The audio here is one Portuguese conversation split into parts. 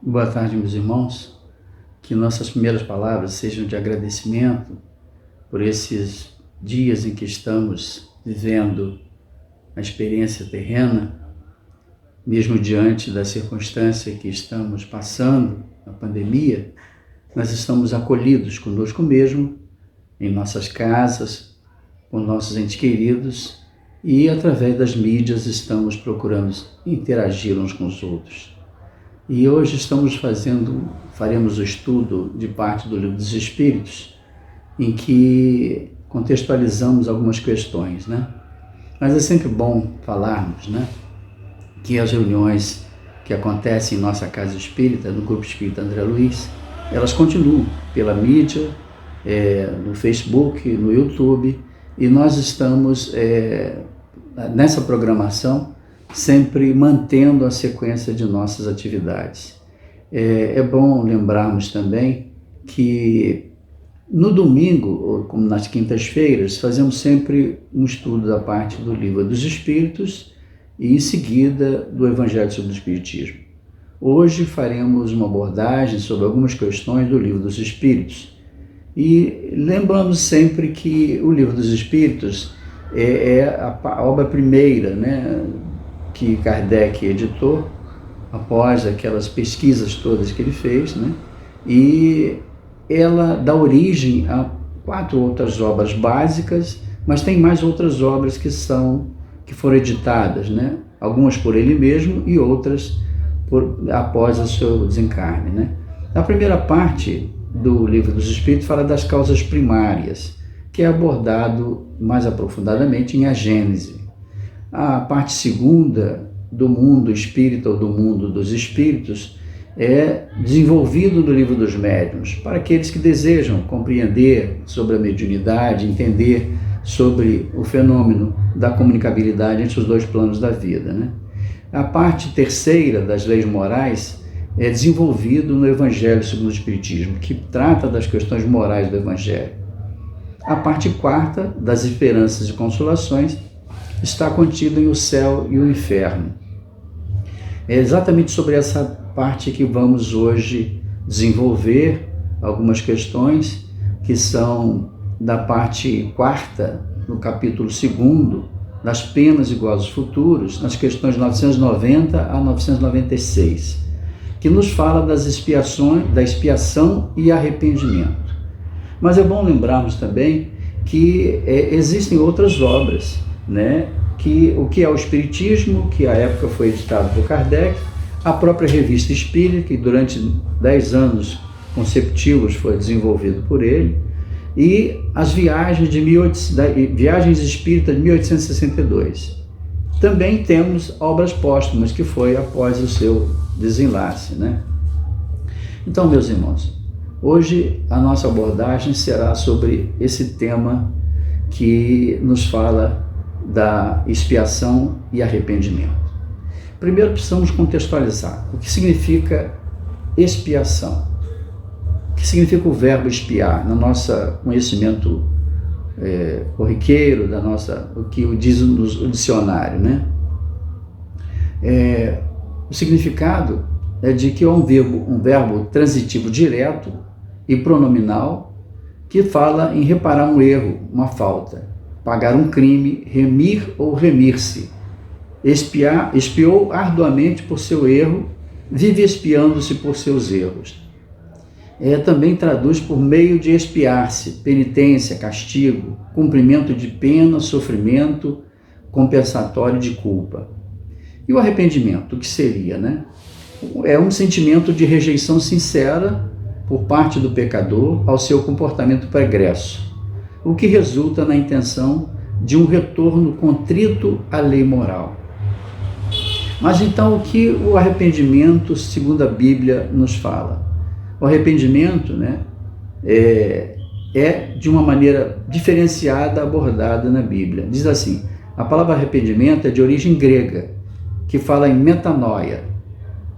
Boa tarde, meus irmãos. Que nossas primeiras palavras sejam de agradecimento por esses dias em que estamos vivendo a experiência terrena, mesmo diante da circunstância que estamos passando, a pandemia. Nós estamos acolhidos conosco mesmo, em nossas casas, com nossos entes queridos, e através das mídias estamos procurando interagir uns com os outros. E hoje faremos o estudo de parte do Livro dos Espíritos, em que contextualizamos algumas questões, né? Mas é sempre bom falarmos, né, que as reuniões que acontecem em nossa casa espírita, no Grupo Espírita André Luiz, elas continuam pela mídia, no Facebook, no YouTube, e nós estamos nessa programação sempre mantendo a sequência de nossas atividades. É bom lembrarmos também que no domingo, ou como nas quintas-feiras, fazemos sempre um estudo da parte do Livro dos Espíritos e em seguida do Evangelho sobre o Espiritismo. Hoje faremos uma abordagem sobre algumas questões do Livro dos Espíritos. E lembramos sempre que o Livro dos Espíritos é a obra primeira, né, que Kardec editou após aquelas pesquisas todas que ele fez, né? E ela dá origem a 4 outras obras básicas, mas tem mais outras obras que foram editadas, né? Algumas por ele mesmo e outras após o seu desencarne, né? A primeira parte do Livro dos Espíritos fala das causas primárias, que é abordado mais aprofundadamente em A Gênese. A parte segunda do mundo espírita ou do mundo dos espíritos é desenvolvido no Livro dos Médiuns, para aqueles que desejam compreender sobre a mediunidade, entender sobre o fenômeno da comunicabilidade entre os 2 planos da vida, né? A parte terceira das leis morais é desenvolvido no Evangelho segundo o Espiritismo, que trata das questões morais do Evangelho. A parte quarta, das esperanças e consolações, está contido em O Céu e o Inferno. É exatamente sobre essa parte que vamos hoje desenvolver algumas questões que são da parte quarta, no capítulo 2º, das penas iguais aos futuros, nas questões 990 a 996, que nos fala das expiações, da expiação e arrependimento. Mas é bom lembrarmos também que existem outras obras, né? O que é o Espiritismo, que à época foi editado por Kardec, a própria Revista Espírita, que durante 10 anos consecutivos foi desenvolvido por ele, e as Viagens Espíritas de 1862. Também temos obras póstumas, que foi após o seu desenlace, né? Então, meus irmãos, hoje a nossa abordagem será sobre esse tema que nos fala da expiação e arrependimento. Primeiro precisamos contextualizar o que significa expiação. O que significa o verbo expiar no nosso conhecimento corriqueiro, o que diz o dicionário, né? O significado é de que é um verbo transitivo direto e pronominal que fala em reparar um erro, uma falta, pagar um crime, remir ou remir-se. Expiou arduamente por seu erro, vive expiando-se por seus erros. Também traduz por meio de expiar-se, penitência, castigo, cumprimento de pena, sofrimento, compensatório de culpa. E o arrependimento, o que seria, né? É um sentimento de rejeição sincera por parte do pecador ao seu comportamento pregresso, o que resulta na intenção de um retorno contrito à lei moral. Mas então, o que o arrependimento, segundo a Bíblia, nos fala? O arrependimento, né, é de uma maneira diferenciada abordada na Bíblia. Diz assim: a palavra arrependimento é de origem grega, que fala em metanoia,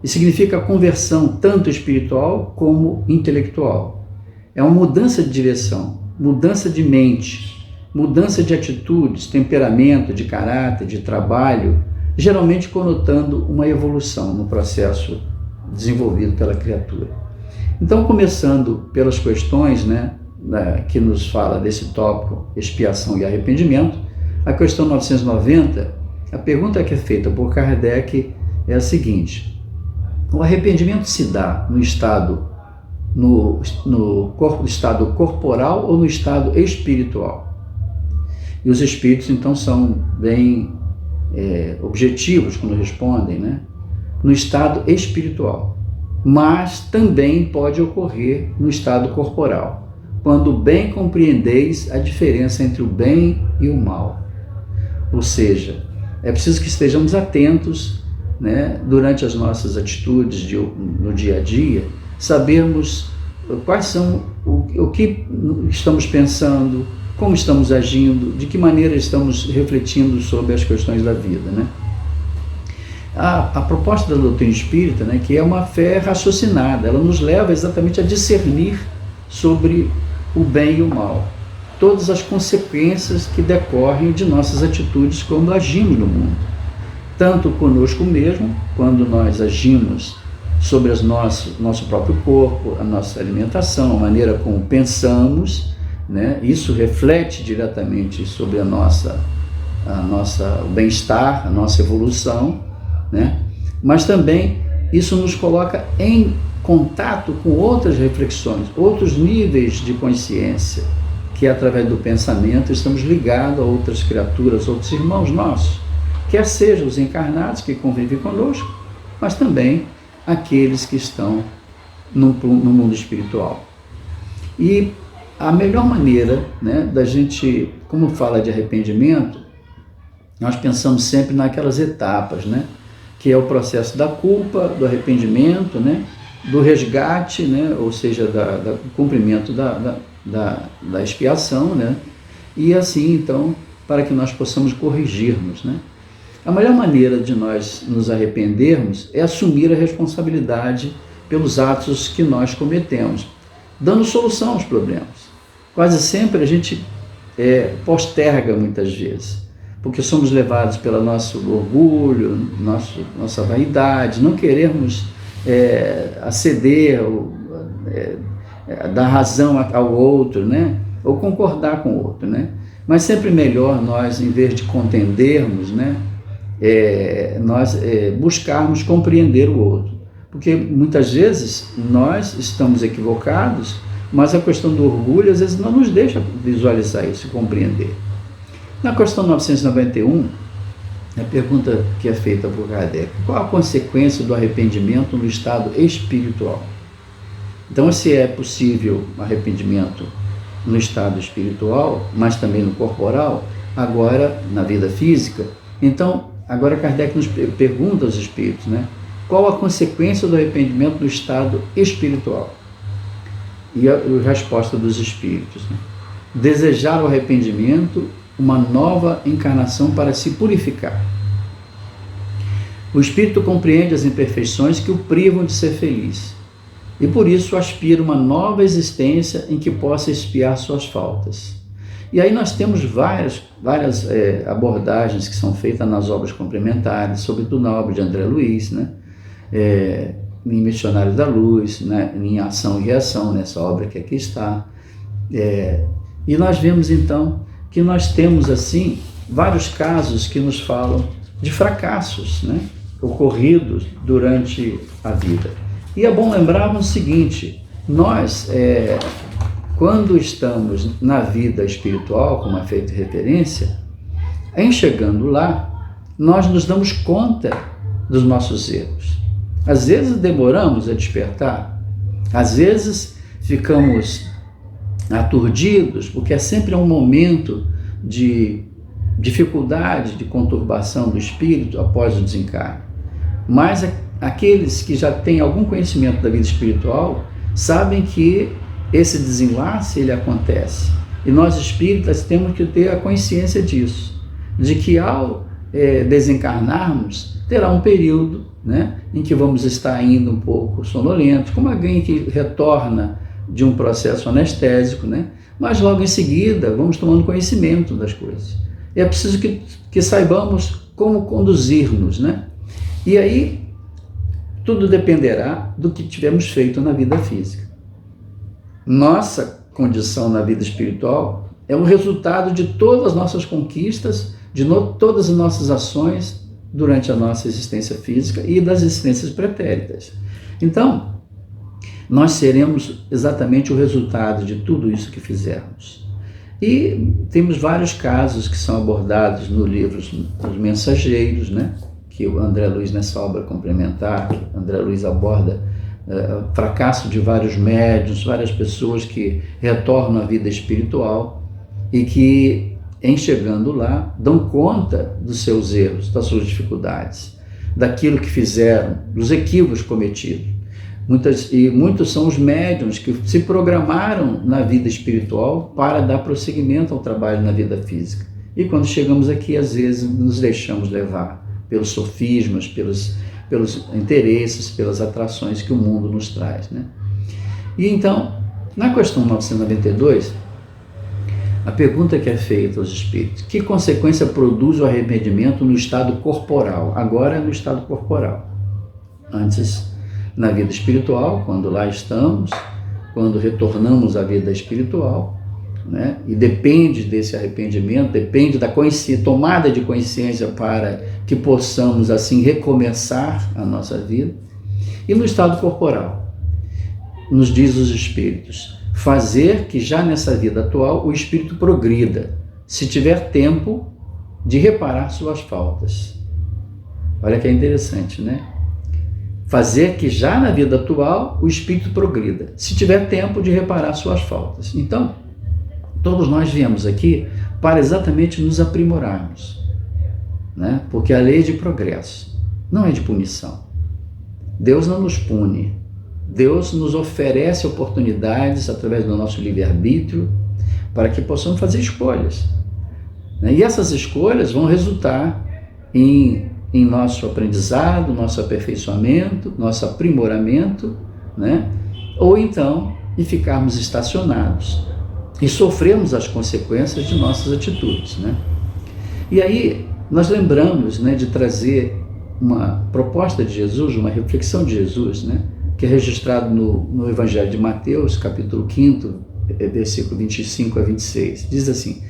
e significa conversão tanto espiritual como intelectual. É uma mudança de direção, mudança de mente, mudança de atitudes, temperamento, de caráter, de trabalho, geralmente conotando uma evolução no processo desenvolvido pela criatura. Então, começando pelas questões, né, que nos fala desse tópico, expiação e arrependimento, a questão 990, a pergunta que é feita por Kardec é a seguinte: o arrependimento se dá no estado estado corporal ou no estado espiritual? E os espíritos, então, são bem objetivos quando respondem, né? No estado espiritual. Mas também pode ocorrer no estado corporal, quando bem compreendeis a diferença entre o bem e o mal. Ou seja, é preciso que estejamos atentos, né, durante as nossas atitudes no dia a dia, sabermos quais são o que estamos pensando, como estamos agindo, de que maneira estamos refletindo sobre as questões da vida, né? A proposta da doutrina espírita, né, que é uma fé raciocinada, ela nos leva exatamente a discernir sobre o bem e o mal, todas as consequências que decorrem de nossas atitudes quando agimos no mundo, tanto conosco mesmo, quando nós agimos sobre nosso próprio corpo, a nossa alimentação, a maneira como pensamos, né? Isso reflete diretamente sobre o bem-estar, a nossa evolução, né? Mas também isso nos coloca em contato com outras reflexões, outros níveis de consciência, que através do pensamento estamos ligados a outras criaturas, outros irmãos nossos, quer sejam os encarnados que convivem conosco, mas também aqueles que estão no mundo espiritual. E a melhor maneira, né, da gente, como fala de arrependimento, nós pensamos sempre naquelas etapas, né, que é o processo da culpa, do arrependimento, né, do resgate, né, ou seja, do cumprimento da expiação, né, e assim, então, para que nós possamos corrigirmos, né. A melhor maneira de nós nos arrependermos é assumir a responsabilidade pelos atos que nós cometemos, dando solução aos problemas. Quase sempre a gente posterga muitas vezes, porque somos levados pelo nosso orgulho, nossa vaidade, não queremos aceder, dar razão ao outro, né? Ou concordar com o outro, né? Mas sempre melhor nós, em vez de contendermos, né, nós buscarmos compreender o outro, porque muitas vezes nós estamos equivocados, mas a questão do orgulho às vezes não nos deixa visualizar isso e compreender. Na questão 991, a pergunta que é feita por Kardec: qual a consequência do arrependimento no estado espiritual? Então, se é possível arrependimento no estado espiritual, mas também no corporal, agora na vida física, então agora Kardec nos pergunta aos espíritos, né, qual a consequência do arrependimento no estado espiritual? E a resposta dos espíritos, né, desejar o arrependimento, uma nova encarnação para se purificar. O espírito compreende as imperfeições que o privam de ser feliz e por isso aspira uma nova existência em que possa expiar suas faltas. E aí nós temos várias abordagens que são feitas nas obras complementares, sobretudo na obra de André Luiz, né? Em Missionários da Luz, né? Em Ação e Reação, nessa obra que aqui está. E nós vemos então que nós temos assim vários casos que nos falam de fracassos, né, ocorridos durante a vida. E é bom lembrarmos o seguinte: nós, quando estamos na vida espiritual, como é feita referência, em chegando lá, nós nos damos conta dos nossos erros. Às vezes demoramos a despertar, às vezes ficamos aturdidos, porque é sempre um momento de dificuldade, de conturbação do espírito após o desencarne. Mas aqueles que já têm algum conhecimento da vida espiritual sabem que esse desenlace ele acontece. E nós espíritas temos que ter a consciência disso, de que ao desencarnarmos, terá um período, né, em que vamos estar ainda um pouco sonolentos, como alguém que retorna de um processo anestésico, né? Mas logo em seguida vamos tomando conhecimento das coisas. E é preciso que saibamos como conduzir-nos, né? E aí tudo dependerá do que tivermos feito na vida física. Nossa condição na vida espiritual é um resultado de todas as nossas conquistas, de todas as nossas ações durante a nossa existência física e das existências pretéritas. Então, nós seremos exatamente o resultado de tudo isso que fizermos. E temos vários casos que são abordados no livro Os Mensageiros, né? Que o André Luiz, nessa obra complementar, que André Luiz aborda o fracasso de vários médiuns, várias pessoas que retornam à vida espiritual e que, em chegando lá, dão conta dos seus erros, das suas dificuldades, daquilo que fizeram, dos equívocos cometidos. Muitos são os médiuns que se programaram na vida espiritual para dar prosseguimento ao trabalho na vida física. E quando chegamos aqui, às vezes, nos deixamos levar pelos sofismas, pelos interesses, pelas atrações que o mundo nos traz, né? E então, na questão 992, a pergunta que é feita aos espíritos: que consequência produz o arrependimento no estado corporal? Agora é no estado corporal. Antes, na vida espiritual, quando lá estamos, quando retornamos à vida espiritual, né? E depende desse arrependimento, depende da tomada de consciência para que possamos assim recomeçar a nossa vida. E no estado corporal, nos diz os espíritos, fazer que já nessa vida atual o espírito progrida, se tiver tempo de reparar suas faltas. Olha que é interessante, né? Fazer que já na vida atual o espírito progrida, se tiver tempo de reparar suas faltas. Então, todos nós viemos aqui para exatamente nos aprimorarmos, né? Porque a lei é de progresso, não é de punição. Deus não nos pune, Deus nos oferece oportunidades através do nosso livre-arbítrio para que possamos fazer escolhas, né? E essas escolhas vão resultar em nosso aprendizado, nosso aperfeiçoamento, nosso aprimoramento, né? Ou então em ficarmos estacionados e sofremos as consequências de nossas atitudes, né? E aí nós lembramos, né, de trazer uma proposta de Jesus, uma reflexão de Jesus, né, que é registrado no Evangelho de Mateus, capítulo 5, versículo 25 a 26. Diz assim: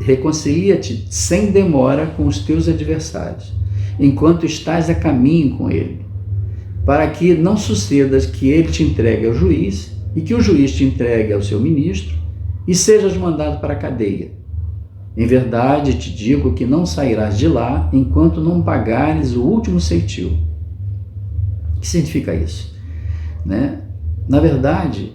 reconcilia-te sem demora com os teus adversários, enquanto estás a caminho com ele, para que não suceda que ele te entregue ao juiz e que o juiz te entregue ao seu ministro e sejas mandado para a cadeia. Em verdade te digo que não sairás de lá enquanto não pagares o último ceitil. O que significa isso? Né? Na verdade,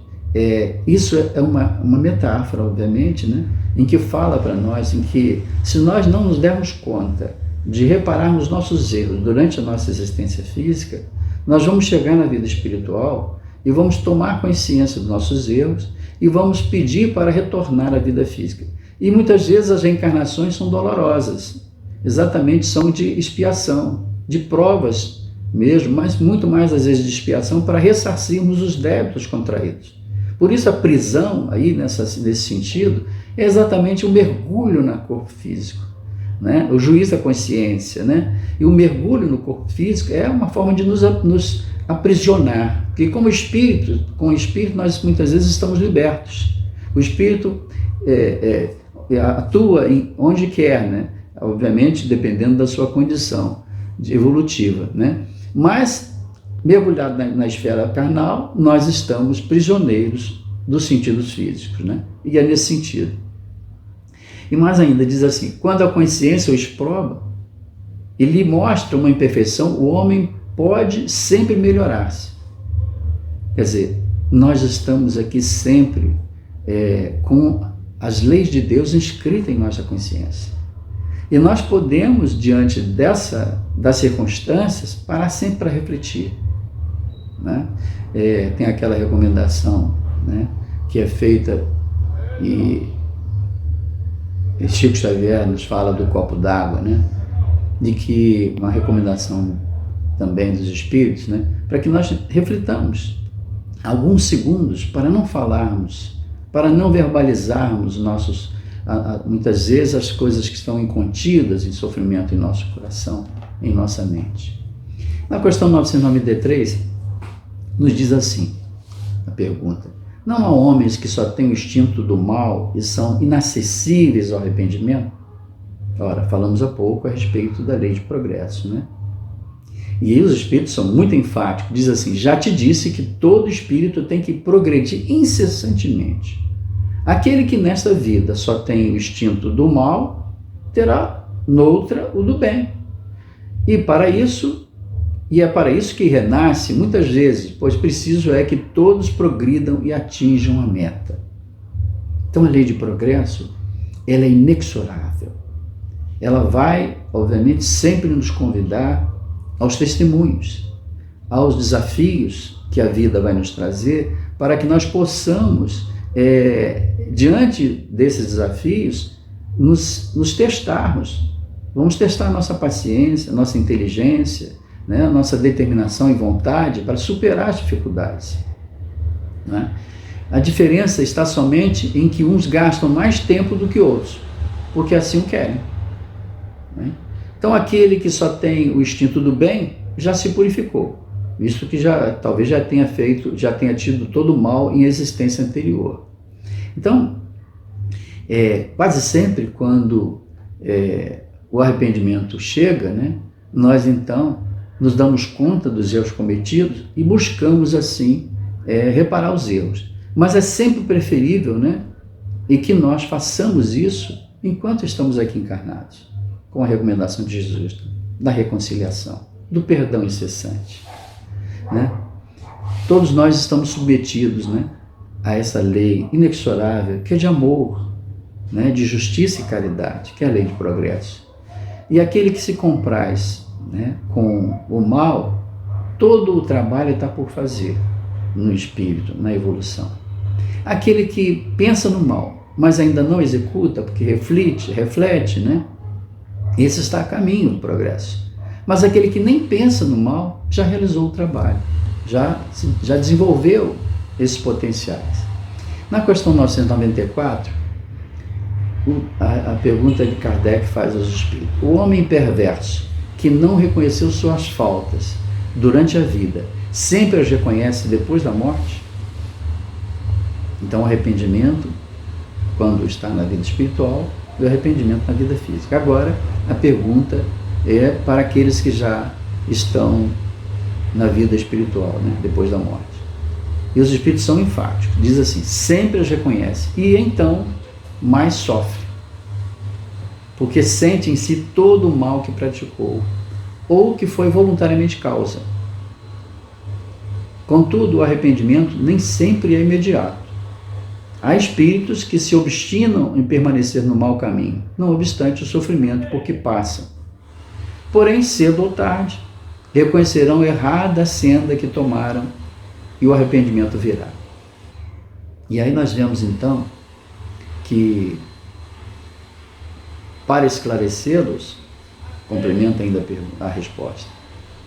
isso é uma metáfora, obviamente, né? Em que fala para nós, em que se nós não nos dermos conta de repararmos nossos erros durante a nossa existência física, nós vamos chegar na vida espiritual e vamos tomar consciência dos nossos erros e vamos pedir para retornar à vida física. E muitas vezes as reencarnações são dolorosas, exatamente são de expiação, de provas mesmo, mas muito mais às vezes de expiação para ressarcirmos os débitos contraídos. Por isso a prisão aí nesse sentido é exatamente o mergulho no corpo físico, né? O juiz da consciência, né? E o mergulho no corpo físico é uma forma de nos aprisionar, porque com o espírito nós muitas vezes estamos libertos. O espírito atua onde quer, né? Obviamente dependendo da sua condição evolutiva, né? Mas mergulhado na esfera carnal, nós estamos prisioneiros dos sentidos físicos, né? E é nesse sentido. E mais ainda, diz assim: quando a consciência o exproba e lhe mostra uma imperfeição, o homem pode sempre melhorar-se. Quer dizer, nós estamos aqui sempre com as leis de Deus inscritas em nossa consciência. E nós podemos, diante das circunstâncias, parar sempre para refletir, né? Tem aquela recomendação, né, que é feita, e Chico Xavier nos fala do copo d'água, né? De que uma recomendação também dos espíritos, né, para que nós reflitamos alguns segundos para não falarmos, para não verbalizarmos muitas vezes as coisas que estão incontidas em sofrimento em nosso coração, em nossa mente. Na questão 993, nos diz assim, a pergunta: não há homens que só têm o instinto do mal e são inacessíveis ao arrependimento? Ora, falamos há pouco a respeito da lei de progresso, né? E aí os espíritos são muito enfáticos, diz assim: já te disse que todo espírito tem que progredir incessantemente. Aquele que nesta vida só tem o instinto do mal, terá noutra o do bem. E é para isso que renasce muitas vezes, pois preciso é que todos progridam e atinjam a meta. Então a lei de progresso, ela é inexorável. Ela vai, obviamente, sempre nos convidar aos testemunhos, aos desafios que a vida vai nos trazer, para que nós possamos, diante desses desafios, nos testarmos. Vamos testar nossa paciência, nossa inteligência, né, nossa determinação e vontade para superar as dificuldades. Né? A diferença está somente em que uns gastam mais tempo do que outros, porque assim o querem. Né? Então aquele que só tem o instinto do bem já se purificou, visto que talvez já tenha tido todo o mal em existência anterior. Então, quase sempre quando o arrependimento chega, né, nós então nos damos conta dos erros cometidos e buscamos assim reparar os erros. Mas é sempre preferível, né, e que nós façamos isso enquanto estamos aqui encarnados, com a recomendação de Jesus, da reconciliação, do perdão incessante. Né? Todos nós estamos submetidos, né, a essa lei inexorável, que é de amor, né, de justiça e caridade, que é a lei de progresso. E aquele que se compraz, né, com o mal, todo o trabalho está por fazer no espírito, na evolução. Aquele que pensa no mal, mas ainda não executa, porque reflete, né, esse está a caminho do progresso. Mas aquele que nem pensa no mal, já realizou o trabalho, já desenvolveu esses potenciais. Na questão 994, a pergunta de Kardec faz aos espíritos: o homem perverso, que não reconheceu suas faltas durante a vida, sempre as reconhece depois da morte? Então, o arrependimento, quando está na vida espiritual, e o arrependimento na vida física. Agora, a pergunta é para aqueles que já estão na vida espiritual, né, depois da morte. E os espíritos são enfáticos, diz assim: sempre as reconhece, e então mais sofre, porque sente em si todo o mal que praticou, ou que foi voluntariamente causa. Contudo, o arrependimento nem sempre é imediato. Há espíritos que se obstinam em permanecer no mau caminho, não obstante o sofrimento por que passam. Porém, cedo ou tarde, reconhecerão errada a senda que tomaram e o arrependimento virá. E aí nós vemos então que, para esclarecê-los, complementa ainda a resposta: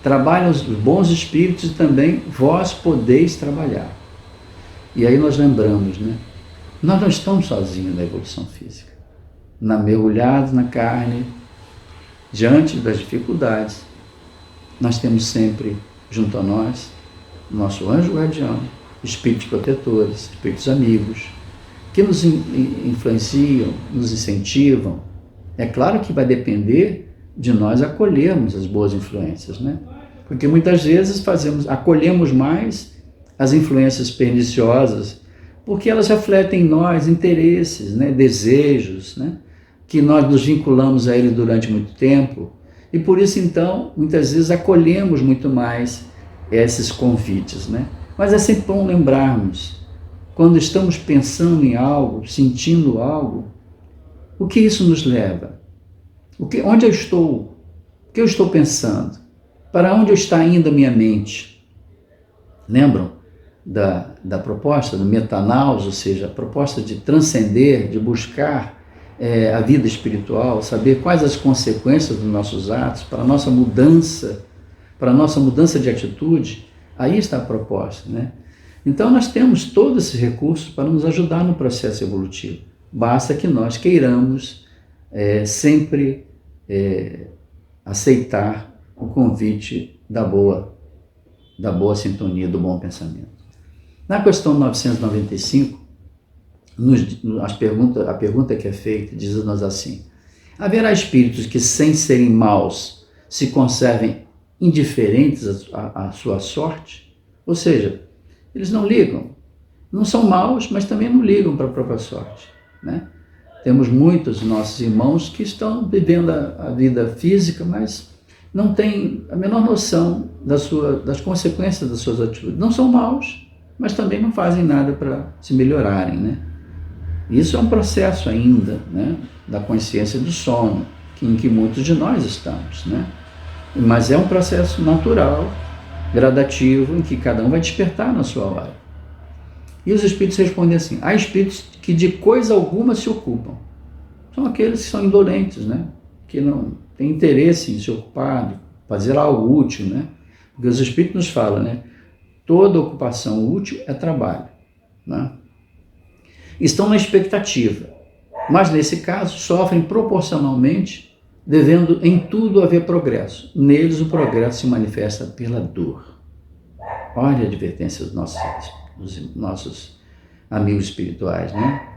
trabalham os bons espíritos e também vós podeis trabalhar. E aí nós lembramos, né? Nós não estamos sozinhos na evolução física, mergulhados na carne, diante das dificuldades. Nós temos sempre junto a nós nosso anjo guardião, espíritos protetores, espíritos amigos, que nos influenciam, nos incentivam. É claro que vai depender de nós acolhermos as boas influências, né? Porque muitas vezes acolhemos mais as influências perniciosas, porque elas refletem em nós interesses, né, desejos, né, que nós nos vinculamos a ele durante muito tempo, e por isso então muitas vezes acolhemos muito mais esses convites, né? Mas é sempre bom lembrarmos, quando estamos pensando em algo, sentindo algo, o que isso nos leva? Onde eu estou? O que eu estou pensando? Para onde está indo a minha mente? Lembram da proposta do metanaus, ou seja, a proposta de transcender, de buscar a vida espiritual, saber quais as consequências dos nossos atos, para a nossa mudança de atitude? Aí está a proposta, né? Então nós temos todos esses recursos para nos ajudar no processo evolutivo. Basta que nós queiramos sempre aceitar o convite da boa sintonia, do bom pensamento. Na questão 995, a pergunta que é feita diz-nos assim: haverá espíritos que, sem serem maus, se conservem indiferentes à sua sorte? Ou seja, eles não ligam, não são maus, mas também não ligam para a própria sorte, né? Temos muitos nossos irmãos que estão vivendo a vida física, mas não têm a menor noção das consequências das suas atitudes. Não são maus, mas também não fazem nada para se melhorarem, né? Isso é um processo ainda, né, da consciência do sono, em que muitos de nós estamos, né? Mas é um processo natural, gradativo, em que cada um vai despertar na sua hora. E os espíritos respondem assim: há espíritos que de coisa alguma se ocupam. São aqueles que são indolentes, né? Que não têm interesse em se ocupar, fazer algo útil, né? Porque os espíritos nos falam, né? Toda ocupação útil é trabalho, né? Estão na expectativa, mas nesse caso sofrem proporcionalmente, devendo em tudo haver progresso. Neles o progresso se manifesta pela dor. Olha a advertência dos nossos amigos espirituais, né?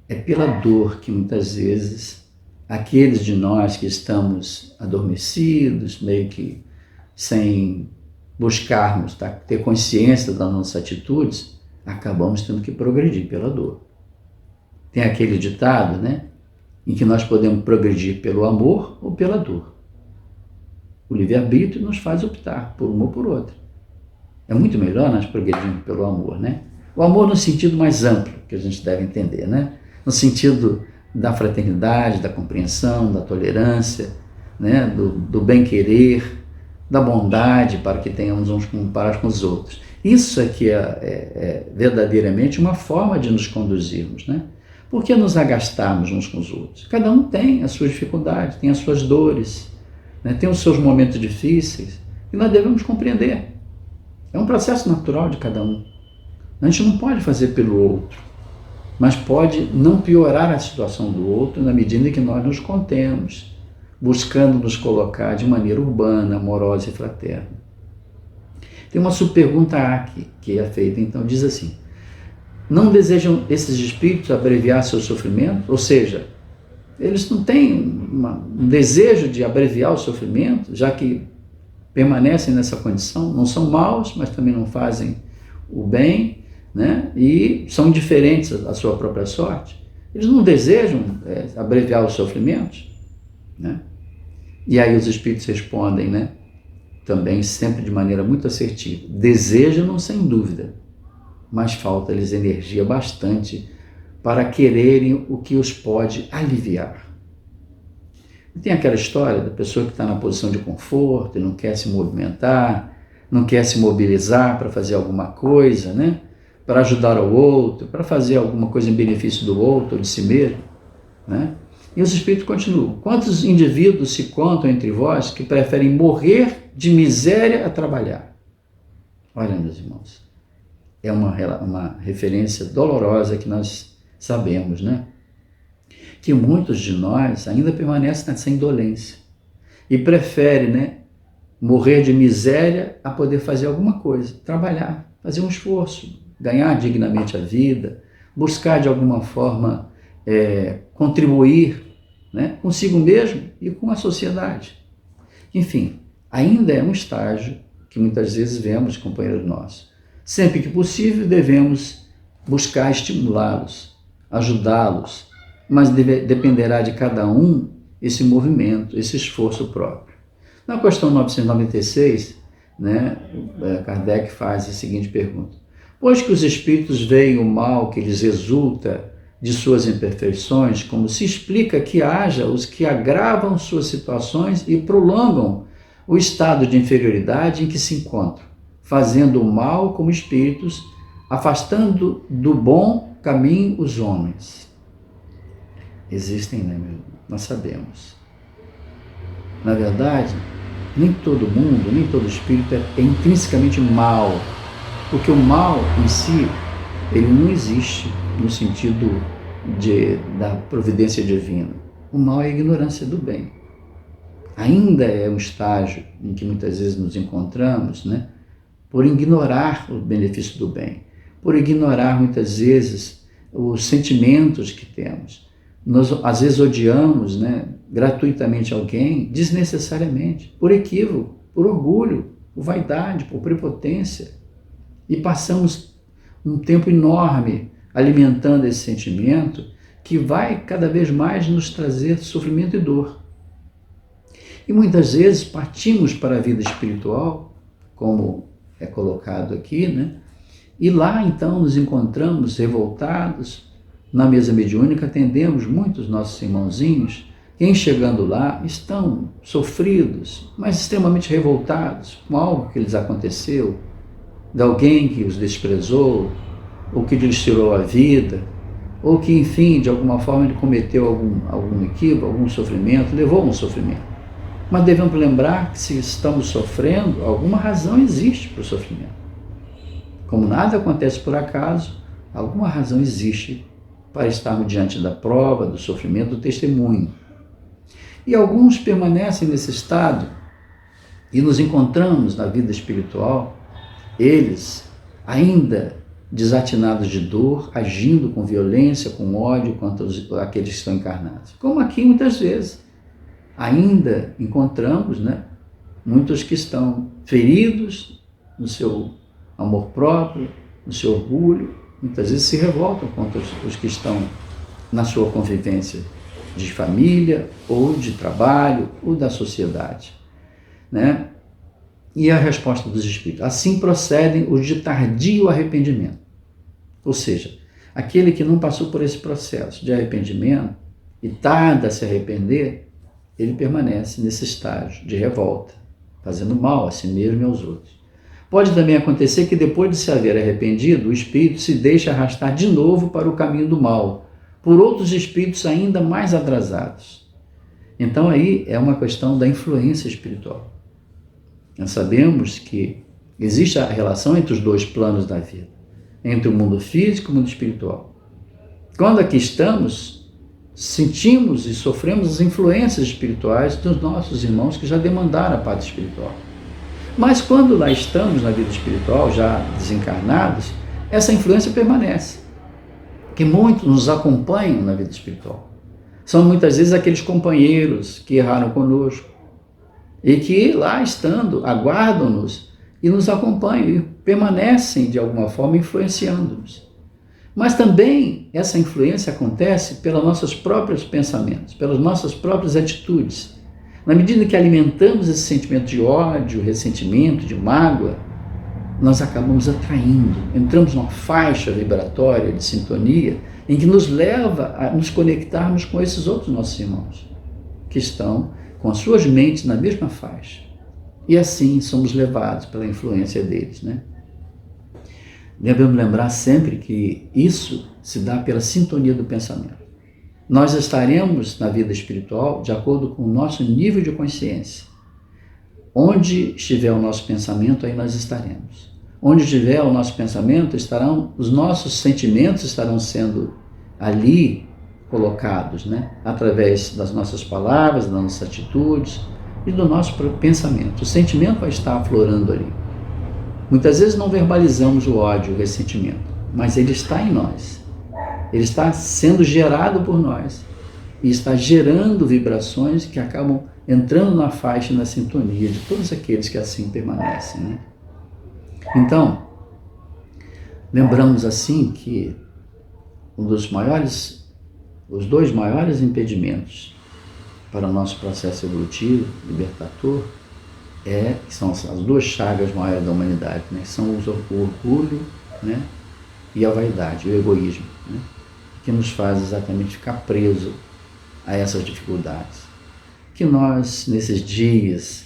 É pela dor que muitas vezes aqueles de nós que estamos adormecidos, meio que sem buscarmos, tá, ter consciência das nossas atitudes, acabamos tendo que progredir pela dor. Tem aquele ditado, né, em que nós podemos progredir pelo amor ou pela dor. O livre-arbítrio nos faz optar por uma ou por outra. É muito melhor nós progredirmos pelo amor, né? O amor no sentido mais amplo, que a gente deve entender, né? No sentido da fraternidade, da compreensão, da tolerância, né? do bem-querer, da bondade para que tenhamos uns para com os outros. Isso aqui é verdadeiramente uma forma de nos conduzirmos, né? Por que nos agastarmos uns com os outros? Cada um tem as suas dificuldades, tem as suas dores, né? Tem os seus momentos difíceis, e nós devemos compreender. É um processo natural de cada um. A gente não pode fazer pelo outro, mas pode não piorar a situação do outro na medida em que nós nos contemos, buscando nos colocar de maneira urbana, amorosa e fraterna. Tem uma subpergunta aqui que é feita, então, diz assim: não desejam esses espíritos abreviar seu sofrimento? Ou seja, eles não têm um desejo de abreviar o sofrimento, já que permanecem nessa condição, não são maus, mas também não fazem o bem, né? E são indiferentes à sua própria sorte. Eles não desejam abreviar os sofrimentos, né? E aí os espíritos respondem, né? Também sempre de maneira muito assertiva: desejam-no sem dúvida, mas falta-lhes energia bastante para quererem o que os pode aliviar. Tem aquela história da pessoa que está na posição de conforto e não quer se movimentar, não quer se mobilizar para fazer alguma coisa, né? Para ajudar o outro, para fazer alguma coisa em benefício do outro ou de si mesmo, né? E os espíritos continuam: quantos indivíduos se contam entre vós que preferem morrer de miséria a trabalhar? Olha, meus irmãos, é uma referência dolorosa que nós sabemos, né? Que muitos de nós ainda permanecem nessa indolência e preferem, né, morrer de miséria a poder fazer alguma coisa, trabalhar, fazer um esforço, ganhar dignamente a vida, buscar de alguma forma contribuir, né, consigo mesmo e com a sociedade. Enfim, ainda é um estágio que muitas vezes vemos, companheiros nossos. Sempre que possível, devemos buscar estimulá-los, ajudá-los, mas dependerá de cada um esse movimento, esse esforço próprio. Na questão 996, né, Kardec faz a seguinte pergunta: pois que os espíritos veem o mal que lhes resulta de suas imperfeições, como se explica que haja os que agravam suas situações e prolongam o estado de inferioridade em que se encontram, fazendo o mal como espíritos, afastando do bom caminho os homens? Existem, né, meu? Nós sabemos. Na verdade, nem todo mundo, nem todo espírito é intrinsecamente mal, porque o mal em si, ele não existe no sentido da providência divina. O mal é a ignorância do bem. ainda é um estágio em que muitas vezes nos encontramos, né? Por ignorar o benefício do bem, por ignorar muitas vezes os sentimentos que temos. Nós às vezes odiamos, né, gratuitamente alguém, desnecessariamente, por equívoco, por orgulho, por vaidade, por prepotência. E passamos um tempo enorme alimentando esse sentimento que vai cada vez mais nos trazer sofrimento e dor. E muitas vezes partimos para a vida espiritual, como é colocado aqui, né? E lá então nos encontramos revoltados. Na mesa mediúnica atendemos muitos nossos irmãozinhos que, em chegando lá, estão sofridos, mas extremamente revoltados com algo que lhes aconteceu, de alguém que os desprezou, ou que lhes tirou a vida, ou que, enfim, de alguma forma ele cometeu algum equívoco, algum sofrimento, levou a um sofrimento. Mas devemos lembrar que se estamos sofrendo, alguma razão existe para o sofrimento. Como nada acontece por acaso, alguma razão existe para estarmos diante da prova, do sofrimento, do testemunho. E alguns permanecem nesse estado e nos encontramos na vida espiritual, eles ainda desatinados de dor, agindo com violência, com ódio contra aqueles que estão encarnados. Como aqui muitas vezes ainda encontramos, né, muitos que estão feridos no seu amor próprio, no seu orgulho, muitas vezes se revoltam contra os que estão na sua convivência de família, ou de trabalho, ou da sociedade, né? E a resposta dos espíritos: assim procedem os de tardio arrependimento. Ou seja, aquele que não passou por esse processo de arrependimento e tarda a se arrepender, ele permanece nesse estágio de revolta, fazendo mal a si mesmo e aos outros. Pode também acontecer que depois de se haver arrependido, o espírito se deixe arrastar de novo para o caminho do mal, por outros espíritos ainda mais atrasados. Então aí é uma questão da influência espiritual. Nós sabemos que existe a relação entre os dois planos da vida, entre o mundo físico e o mundo espiritual. Quando aqui estamos, sentimos e sofremos as influências espirituais dos nossos irmãos que já demandaram a parte espiritual. Mas quando lá estamos na vida espiritual, já desencarnados, essa influência permanece, que muitos nos acompanham na vida espiritual. São muitas vezes aqueles companheiros que erraram conosco e que lá estando, aguardam-nos e nos acompanham e permanecem de alguma forma influenciando-nos. Mas também essa influência acontece pelos nossos próprios pensamentos, pelas nossas próprias atitudes. Na medida que alimentamos esse sentimento de ódio, ressentimento, de mágoa, nós acabamos atraindo, entramos numa faixa vibratória de sintonia em que nos leva a nos conectarmos com esses outros nossos irmãos, que estão com as suas mentes na mesma faixa. E assim somos levados pela influência deles, né? Devemos lembrar sempre que isso se dá pela sintonia do pensamento. Nós estaremos na vida espiritual de acordo com o nosso nível de consciência. Onde estiver o nosso pensamento, aí nós estaremos. Onde estiver o nosso pensamento, os nossos sentimentos estarão sendo ali colocados, né? Através das nossas palavras, das nossas atitudes e do nosso pensamento. O sentimento vai estar aflorando ali. Muitas vezes não verbalizamos o ódio, o ressentimento, mas ele está em nós. Ele está sendo gerado por nós e está gerando vibrações que acabam entrando na faixa e na sintonia de todos aqueles que assim permanecem, né? Então, lembramos assim que os dois maiores impedimentos para o nosso processo evolutivo, libertador, são as duas chagas maiores da humanidade, né? São o orgulho, né? E a vaidade, o egoísmo, né? Que nos faz exatamente ficar preso a essas dificuldades. Que nós, nesses dias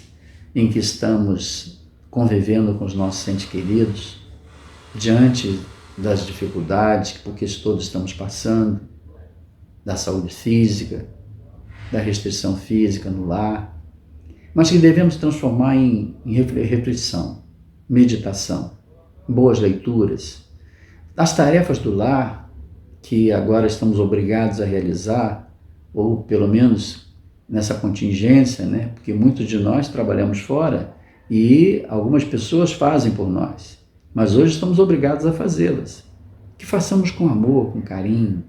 em que estamos convivendo com os nossos entes queridos, diante das dificuldades porque todos estamos passando, da saúde física, da restrição física no lar, mas que devemos transformar em reflexão, meditação, boas leituras, as tarefas do lar que agora estamos obrigados a realizar, ou pelo menos nessa contingência, né? Porque muitos de nós trabalhamos fora e algumas pessoas fazem por nós, mas hoje estamos obrigados a fazê-las. Que façamos com amor, com carinho,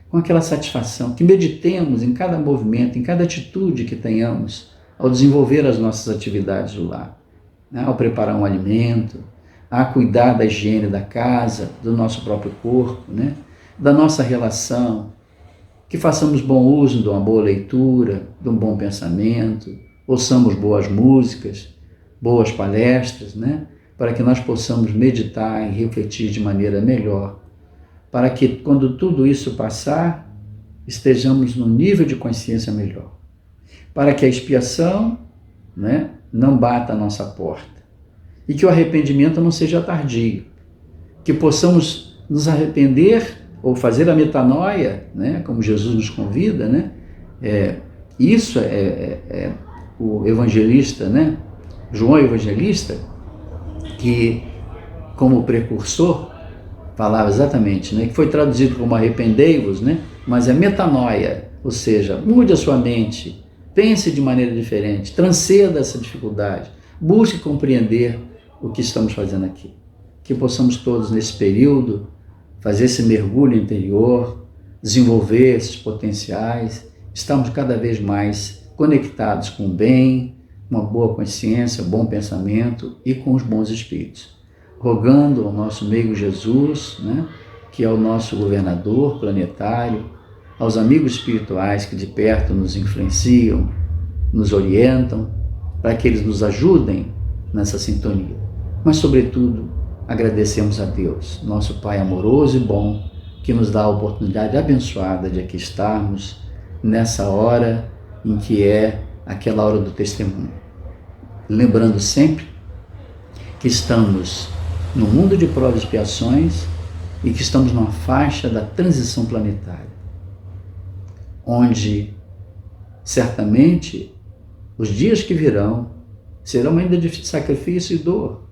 com aquela satisfação, que meditemos em cada movimento, em cada atitude que tenhamos ao desenvolver as nossas atividades do lar, né? Ao preparar um alimento, a cuidar da higiene da casa, do nosso próprio corpo, né? Da nossa relação, que façamos bom uso de uma boa leitura, de um bom pensamento, ouçamos boas músicas, boas palestras, né? Para que nós possamos meditar e refletir de maneira melhor, para que quando tudo isso passar, estejamos num nível de consciência melhor, para que a expiação, né, não bata a nossa porta e que o arrependimento não seja tardio, que possamos nos arrepender ou fazer a metanoia, né, como Jesus nos convida, né? Isso é o evangelista, né, João Evangelista, que como precursor falava exatamente, né, que foi traduzido como arrependei-vos, né, mas é metanoia, ou seja, mude a sua mente, pense de maneira diferente, transcenda essa dificuldade, busque compreender o que estamos fazendo aqui. Que possamos todos nesse período fazer esse mergulho interior, desenvolver esses potenciais, estamos cada vez mais conectados com o bem, uma boa consciência, bom pensamento e com os bons espíritos. Rogando ao nosso meigo Jesus, né, que é o nosso governador planetário, aos amigos espirituais que de perto nos influenciam, nos orientam, para que eles nos ajudem nessa sintonia. Mas, sobretudo, agradecemos a Deus, nosso Pai amoroso e bom, que nos dá a oportunidade abençoada de aqui estarmos nessa hora em que é aquela hora do testemunho. Lembrando sempre que estamos no mundo de provas e expiações e que estamos numa faixa da transição planetária, onde certamente os dias que virão serão ainda de sacrifício e dor,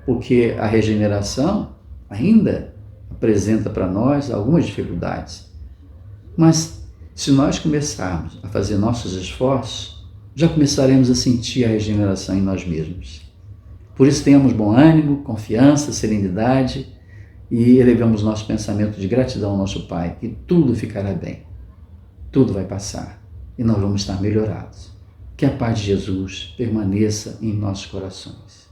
porque a regeneração ainda apresenta para nós algumas dificuldades. Mas se nós começarmos a fazer nossos esforços, já começaremos a sentir a regeneração em nós mesmos. Por isso tenhamos bom ânimo, confiança, serenidade e elevemos nosso pensamento de gratidão ao nosso Pai, que tudo ficará bem, tudo vai passar e nós vamos estar melhorados. Que a paz de Jesus permaneça em nossos corações.